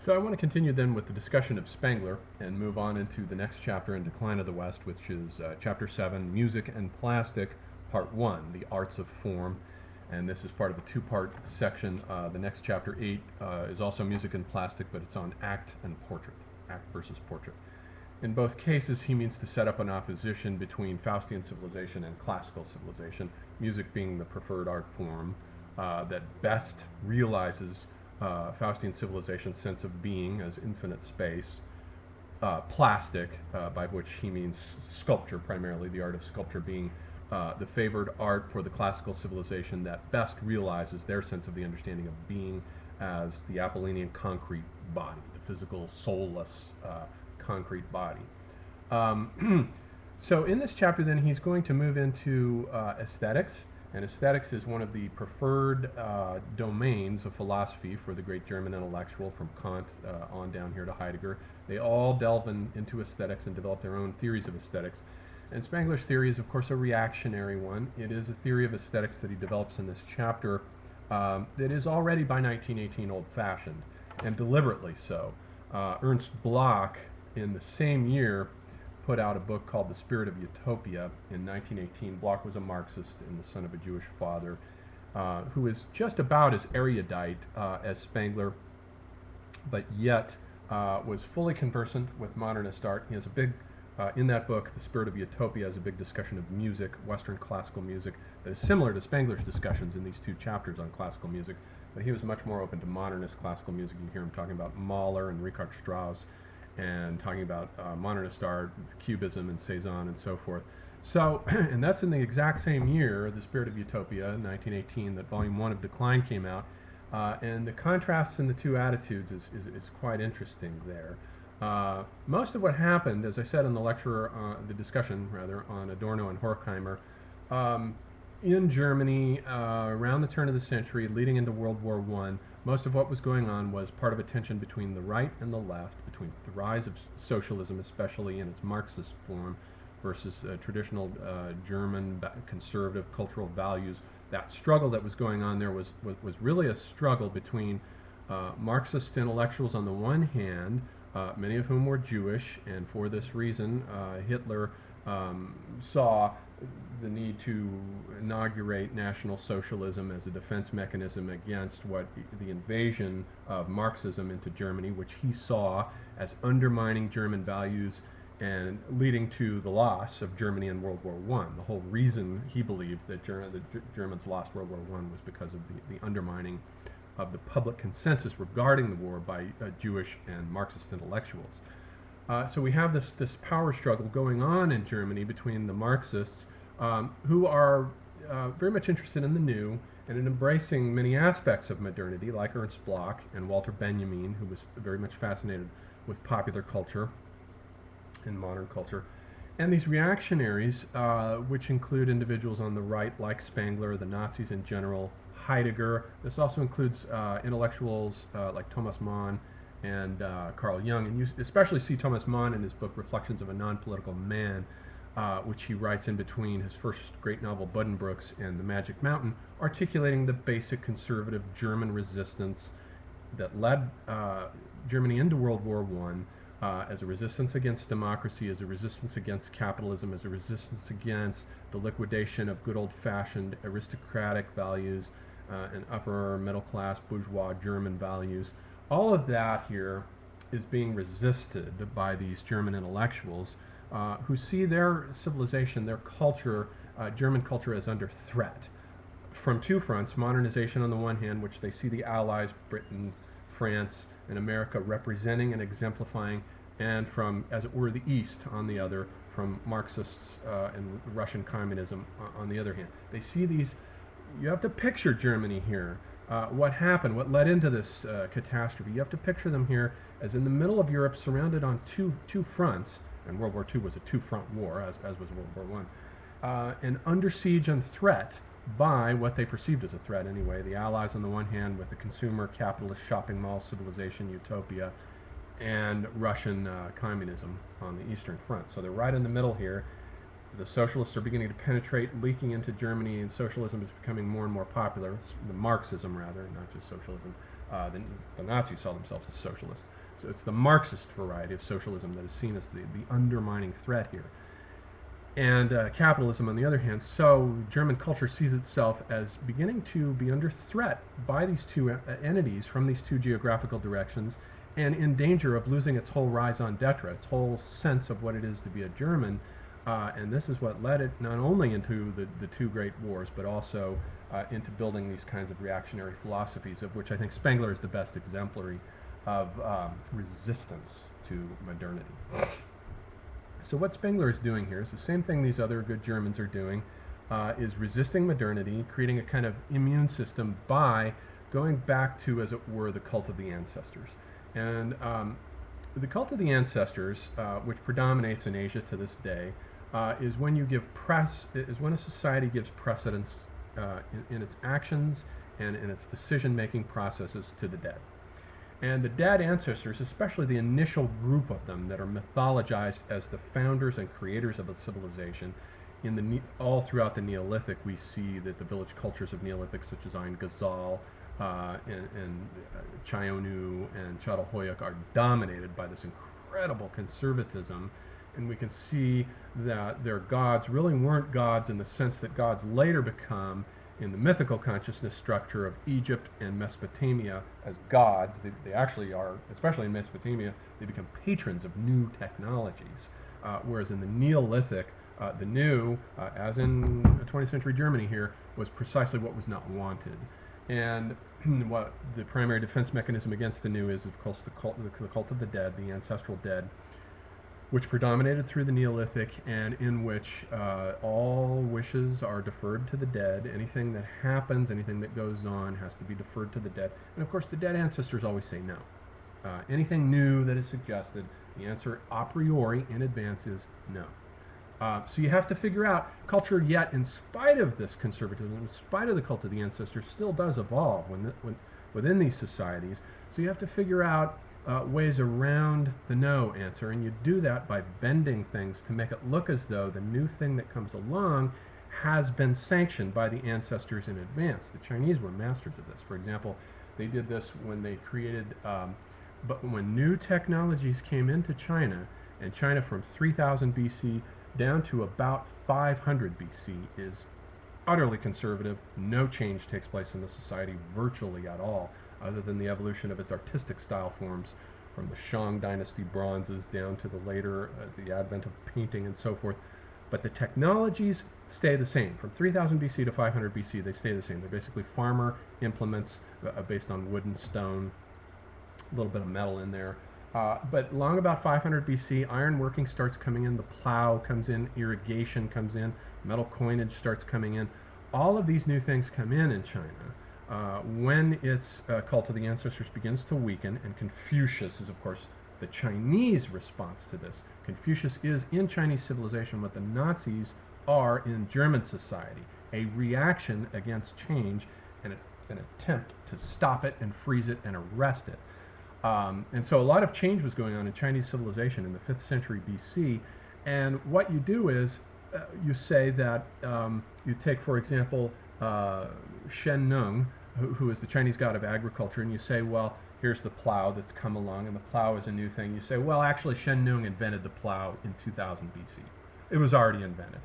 So I want to continue then with the discussion of Spengler and move on into the next chapter in Decline of the West, which is Chapter 7, Music and Plastic, Part 1, The Arts of Form. And this is part of a two-part section. The next chapter 8 is also Music and Plastic, but it's on act and portrait, act versus portrait. In both cases, he means to set up an opposition between Faustian civilization and classical civilization, music being the preferred art form that best realizes Faustian civilization's sense of being as infinite space, plastic, by which he means sculpture primarily, the art of sculpture being the favored art for the classical civilization that best realizes their sense of the understanding of being as the Apollonian concrete body, the physical, soulless concrete body. So in this chapter then he's going to move into aesthetics, and aesthetics is one of the preferred domains of philosophy for the great German intellectual from Kant on down here to Heidegger. They all delve into aesthetics and develop their own theories of aesthetics. And Spengler's theory is of course a reactionary one. It is a theory of aesthetics that he develops in this chapter that is already by 1918 old-fashioned, and deliberately so. Ernst Bloch in the same year put out a book called The Spirit of Utopia in 1918. Bloch was a Marxist and the son of a Jewish father who is just about as erudite as Spengler, but yet was fully conversant with modernist art. He has a big, in that book, The Spirit of Utopia, has a big discussion of music, Western classical music, that is similar to Spengler's discussions in these two chapters on classical music, but he was much more open to modernist classical music. You hear him talking about Mahler and Richard Strauss, and talking about modernist art, Cubism and Cezanne and so forth. So, and that's in the exact same year, The Spirit of Utopia, 1918, that Volume 1 of Decline came out. And the contrasts in the two attitudes is quite interesting there. Most of what happened, as I said in the lecture, the discussion rather, on Adorno and Horkheimer, in Germany around the turn of the century, leading into World War I, most of what was going on was part of a tension between the right and the left, between the rise of socialism, especially in its Marxist form, versus traditional German conservative cultural values. That struggle that was going on there was really a struggle between Marxist intellectuals on the one hand, many of whom were Jewish, and for this reason Hitler saw the need to inaugurate National Socialism as a defense mechanism against what the invasion of Marxism into Germany, which he saw as undermining German values and leading to the loss of Germany in World War I. The whole reason he believed that the Germans lost World War I was because of the undermining of the public consensus regarding the war by Jewish and Marxist intellectuals. So we have this power struggle going on in Germany between the Marxists, who are very much interested in the new and in embracing many aspects of modernity, like Ernst Bloch and Walter Benjamin, who was very much fascinated with popular culture and modern culture, and these reactionaries, which include individuals on the right like Spengler, the Nazis in general, Heidegger. This also includes intellectuals like Thomas Mann and Carl Jung, and you especially see Thomas Mann in his book Reflections of a Non-Political Man, which he writes in between his first great novel Buddenbrooks and The Magic Mountain, articulating the basic conservative German resistance that led Germany into World War I as a resistance against democracy, as a resistance against capitalism, as a resistance against the liquidation of good old-fashioned aristocratic values and upper middle-class bourgeois German values. All of that here is being resisted by these German intellectuals who see their civilization, their culture, German culture, as under threat from two fronts: modernization on the one hand, which they see the Allies, Britain, France, and America representing and exemplifying, and from, as it were, the East on the other, from Marxists and Russian communism on the other hand. They see these. You have to picture Germany here. What happened, what led into this catastrophe. You have to picture them here as in the middle of Europe, surrounded on two fronts, and World War II was a two-front war, as was World War I, and under siege and threat by what they perceived as a threat anyway, the Allies on the one hand with the consumer capitalist shopping mall civilization utopia, and Russian communism on the Eastern Front. So they're right in the middle here. The socialists are beginning to penetrate, leaking into Germany, and socialism is becoming more and more popular, the Marxism rather, not just socialism, The Nazis saw themselves as socialists. So it's the Marxist variety of socialism that is seen as the undermining threat here. And capitalism, on the other hand, so German culture sees itself as beginning to be under threat by these two entities from these two geographical directions, and in danger of losing its whole raison d'etre, its whole sense of what it is to be a German. And this is what led it not only into the two great wars, but also into building these kinds of reactionary philosophies, of which I think Spengler is the best exemplary of resistance to modernity. So what Spengler is doing here is the same thing these other good Germans are doing, is resisting modernity, creating a kind of immune system by going back to, as it were, the cult of the ancestors. And the cult of the ancestors, which predominates in Asia to this day, is when when a society gives precedence in its actions and in its decision-making processes to the dead. And the dead ancestors, especially the initial group of them that are mythologized as the founders and creators of a civilization, all throughout the Neolithic we see that the village cultures of Neolithic, such as Ain Ghazal and Chayonu and Çatalhöyük, are dominated by this incredible conservatism. And we can see that their gods really weren't gods in the sense that gods later become in the mythical consciousness structure of Egypt and Mesopotamia as gods. They actually are, especially in Mesopotamia, they become patrons of new technologies. Whereas in the Neolithic, the new, as in 20th century Germany here, was precisely what was not wanted. And what the primary defense mechanism against the new is, of course, the cult of the dead, the ancestral dead, which predominated through the Neolithic, and in which all wishes are deferred to the dead. Anything that happens, anything that goes on, has to be deferred to the dead. And of course, the dead ancestors always say no. Anything new that is suggested, the answer a priori in advance is no. So you have to figure out culture, yet in spite of this conservatism, in spite of the cult of the ancestors, still does evolve within these societies. So you have to figure out ways around the no answer, and you do that by bending things to make it look as though the new thing that comes along has been sanctioned by the ancestors in advance. The Chinese were masters of this. For example, they did this when they created, but when new technologies came into China, and China from 3000 BC down to about 500 BC is utterly conservative. No change takes place in the society virtually at all, other than the evolution of its artistic style forms from the Shang dynasty bronzes down to the later, the advent of painting and so forth. But the technologies stay the same. From 3000 BC to 500 BC, they stay the same. They're basically farmer implements based on wood and stone, a little bit of metal in there. But long about 500 BC, iron working starts coming in, the plow comes in, irrigation comes in, metal coinage starts coming in. All of these new things come in China. When its cult of the ancestors begins to weaken, and Confucius is, of course, the Chinese response to this. Confucius is in Chinese civilization what the Nazis are in German society, a reaction against change and an attempt to stop it and freeze it and arrest it. And so a lot of change was going on in Chinese civilization in the 5th century BC. And what you do is you say that you take, for example, Shen Nung, who is the Chinese god of agriculture, and you say, well, here's the plow that's come along, and the plow is a new thing. You say, well, actually, Shen Nung invented the plow in 2000 BC. It was already invented.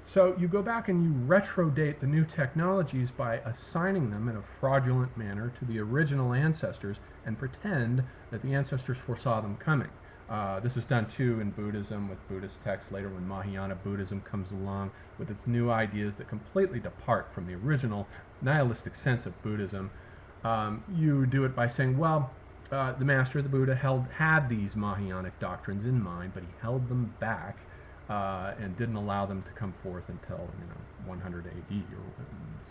So you go back and you retrodate the new technologies by assigning them in a fraudulent manner to the original ancestors and pretend that the ancestors foresaw them coming. This is done too in Buddhism with Buddhist texts later when Mahayana Buddhism comes along with its new ideas that completely depart from the original nihilistic sense of Buddhism. You do it by saying, well, the master, the Buddha, had these Mahayanic doctrines in mind, but he held them back and didn't allow them to come forth until 100 AD,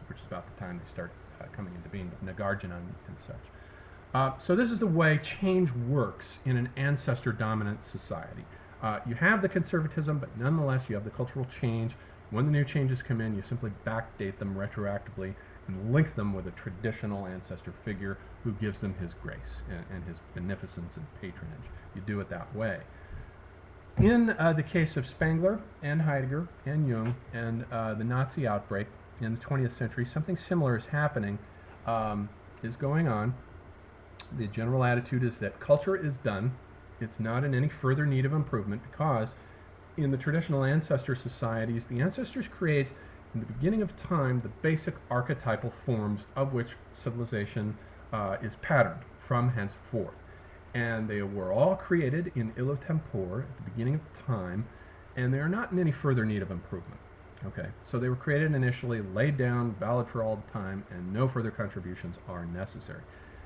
which is about the time they start coming into being, with Nagarjuna and such. So this is the way change works in an ancestor-dominant society. You have the conservatism, but nonetheless you have the cultural change. When the new changes come in, you simply backdate them retroactively and link them with a traditional ancestor figure who gives them his grace and his beneficence and patronage. You do it that way. In the case of Spengler and Heidegger and Jung and the Nazi outbreak in the 20th century, something similar is happening, is going on. The general attitude is that culture is done. It's not in any further need of improvement because in the traditional ancestor societies, the ancestors create in the beginning of time the basic archetypal forms of which civilization is patterned from henceforth. And they were all created in illo tempore at the beginning of time, and they are not in any further need of improvement. Okay, so they were created initially, laid down, valid for all time, and no further contributions are necessary.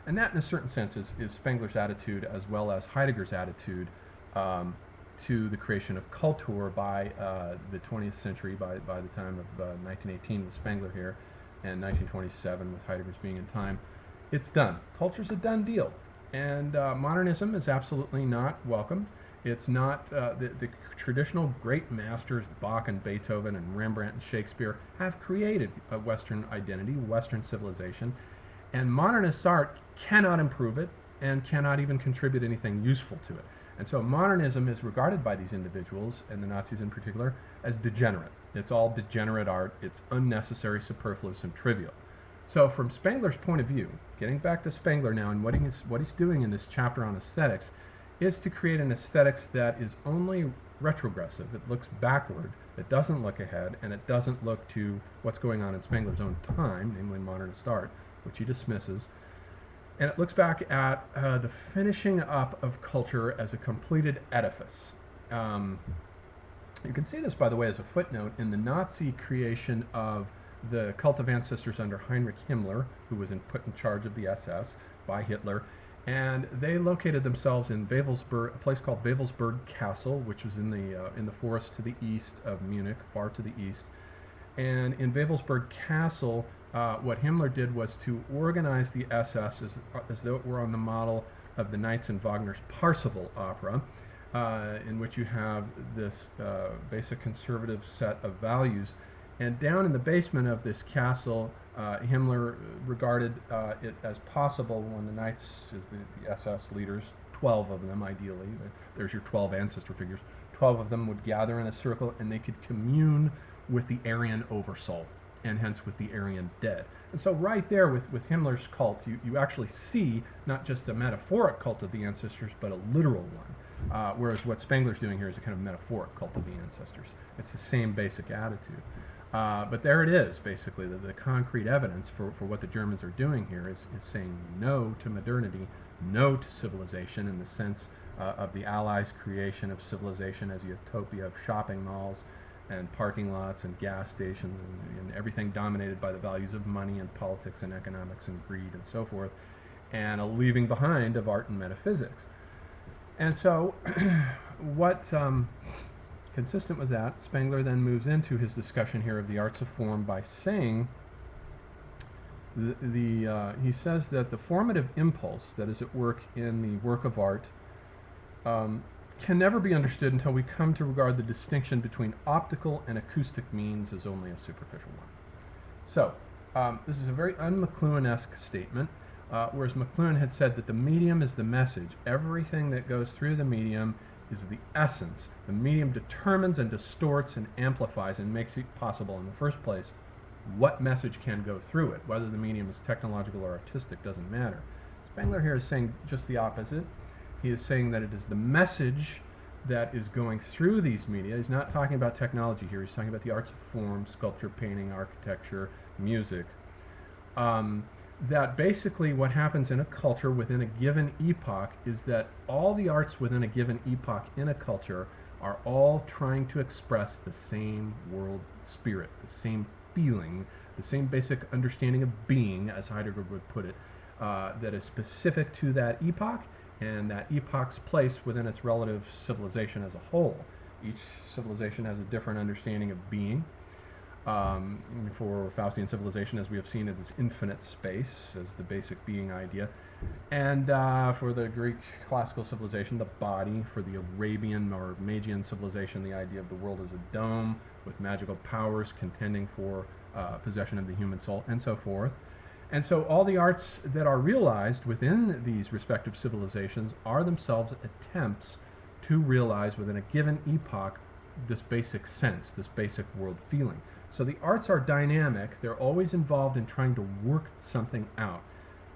And that, in a certain sense, is Spengler's attitude as well as Heidegger's attitude to the creation of culture by the 20th century, by the time of 1918 with Spengler here, and 1927 with Heidegger's being in time. It's done. Culture's a done deal. And modernism is absolutely not welcomed. It's not, the traditional great masters, Bach and Beethoven and Rembrandt and Shakespeare, have created a Western identity, Western civilization, and modernist art cannot improve it and cannot even contribute anything useful to it. And so modernism is regarded by these individuals, and the Nazis in particular, as degenerate. It's all degenerate art. It's unnecessary, superfluous, and trivial. So from Spengler's point of view, getting back to Spengler now and what he's doing in this chapter on aesthetics, is to create an aesthetics that is only retrogressive. It looks backward, it doesn't look ahead, and it doesn't look to what's going on in Spengler's own time, namely modernist art, which he dismisses. And it looks back at the finishing up of culture as a completed edifice. You can see this, by the way, as a footnote in the Nazi creation of the cult of ancestors under Heinrich Himmler, who was put in charge of the SS by Hitler. And they located themselves in Wewelsburg, a place called Wewelsburg Castle, which was in the forest to the east of Munich, far to the east. And in Wewelsburg Castle, what Himmler did was to organize the SS as though it were on the model of the knights in Wagner's Parsifal opera, in which you have this basic conservative set of values. And down in the basement of this castle, Himmler regarded it as possible when the knights, as the SS leaders, 12 of them ideally, there's your 12 ancestor figures, 12 of them would gather in a circle and they could commune with the Aryan oversoul, and hence with the Aryan dead. And so right there with Himmler's cult, you actually see not just a metaphoric cult of the ancestors, but a literal one. Whereas what Spengler's doing here is a kind of metaphoric cult of the ancestors. It's the same basic attitude. But there it is, basically, the concrete evidence for what the Germans are doing here is saying no to modernity, no to civilization in the sense of the Allies' creation of civilization as a utopia of shopping malls and parking lots and gas stations and everything dominated by the values of money and politics and economics and greed and so forth, and a leaving behind of art and metaphysics. And so consistent with that, Spengler then moves into his discussion here of the arts of form by saying, he says that the formative impulse that is at work in the work of art can never be understood until we come to regard the distinction between optical and acoustic means as only a superficial one. So, this is a very un-McLuhan-esque statement, whereas McLuhan had said that the medium is the message. Everything that goes through the medium is the essence. The medium determines and distorts and amplifies and makes it possible in the first place what message can go through it. Whether the medium is technological or artistic doesn't matter. Spengler here is saying just the opposite. He is saying that it is the message that is going through these media. He's not talking about technology here. He's talking about the arts of form, sculpture, painting, architecture, music. That basically what happens in a culture within a given epoch is that all the arts within a given epoch in a culture are all trying to express the same world spirit, the same feeling, the same basic understanding of being, as Heidegger would put it, that is specific to that epoch and that epoch's place within its relative civilization as a whole. Each civilization has a different understanding of being. For Faustian civilization, as we have seen, it is infinite space as the basic being idea. And for the Greek classical civilization, the body. For the Arabian or Magian civilization, the idea of the world as a dome with magical powers contending for possession of the human soul, and so forth. And so all the arts that are realized within these respective civilizations are themselves attempts to realize within a given epoch this basic sense, this basic world feeling. So the arts are dynamic. They're always involved in trying to work something out.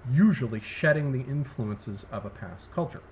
usually shedding the influences of a past culture.